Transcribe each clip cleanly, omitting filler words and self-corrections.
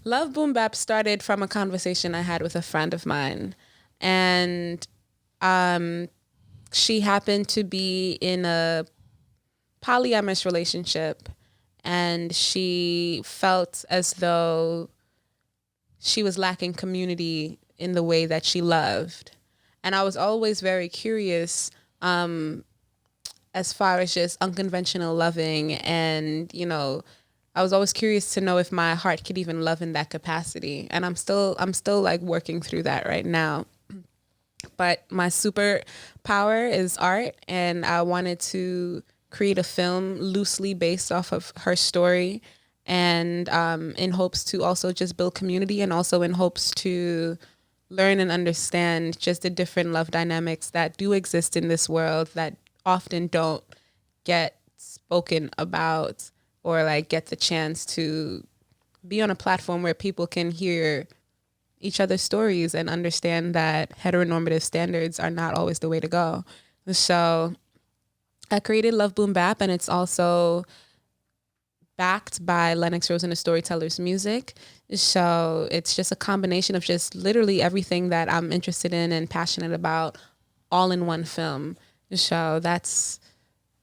Love Boom Bap started from a conversation I had with a friend of mine. And she happened to be in a polyamorous relationship. And she felt as though she was lacking community in the way that she loved. And I was always very curious as far as just unconventional loving. And, you know, I was always curious to know if my heart could even love in that capacity. And I'm still like working through that right now. But my superpower is art, and I wanted to create a film loosely based off of her story, and in hopes to also just build community, and also in hopes to learn and understand just the different love dynamics that do exist in this world that often don't get spoken about or like get the chance to be on a platform where people can hear each other's stories and understand that heteronormative standards are not always the way to go. So I created Love Boom Bap, and it's also backed by Lennox Rose and the Storytellers music. So it's just a combination of just literally everything that I'm interested in and passionate about all in one film. So that's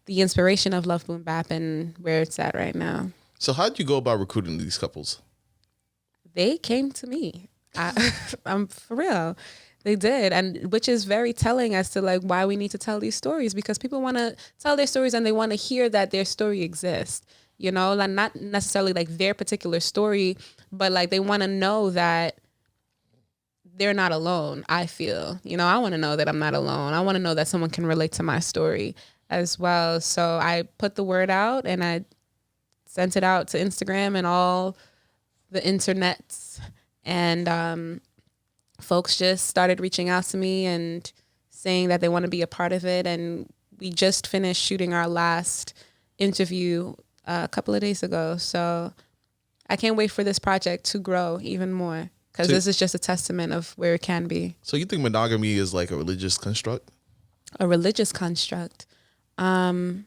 the inspiration of Love Boom Bap and where it's at right now. So how did you go about recruiting these couples? They came to me. I'm for real. They did, and which is very telling as to like why we need to tell these stories, because people want to tell their stories and they want to hear that their story exists. You know, like not necessarily like their particular story, but like they want to know that they're not alone. I feel, you know, I want to know that I'm not alone. I want to know that someone can relate to my story as well. So I put the word out and I sent it out to Instagram and all the internets, and folks just started reaching out to me and saying that they want to be a part of it. And we just finished shooting our last interview a couple of days ago. So I can't wait for this project to grow even more, because this is just a testament of where it can be. So you think monogamy is like a religious construct? A religious construct. I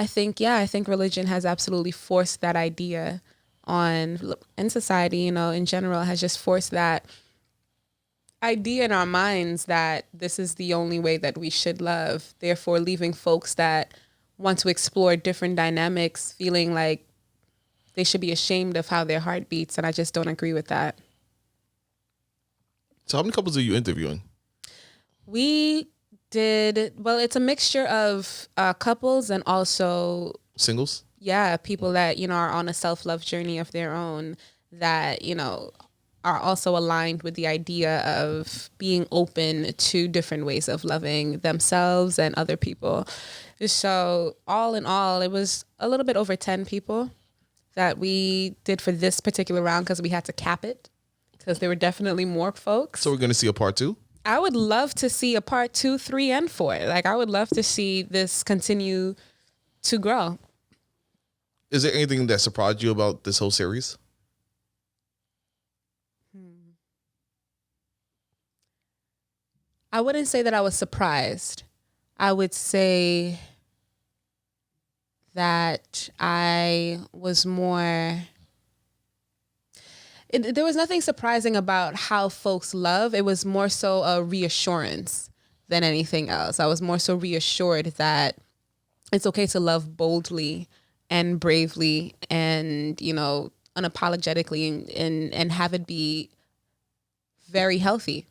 think religion has absolutely forced that idea on, and society, you know, in general has just forced that idea in our minds that this is the only way that we should love, therefore leaving folks that want to explore different dynamics feeling like they should be ashamed of how their heart beats. And I just don't agree with that. So how many couples are you interviewing? We did, well, it's a mixture of couples and also singles. Yeah, people that, you know, are on a self-love journey of their own, that, you know, are also aligned with the idea of being open to different ways of loving themselves and other people. So all in all, it was a little bit over 10 people that we did for this particular round, because we had to cap it, because there were definitely more folks. So we're going to see a part 2? I would love to see a part 2, 3, and 4. Like, I would love to see this continue to grow. Is there anything that surprised you about this whole series? I wouldn't say that I was surprised. I would say that I was more... There was nothing surprising about how folks love. It was more so a reassurance than anything else. I was more so reassured that it's okay to love boldly and bravely and, you know, unapologetically, and have it be very healthy.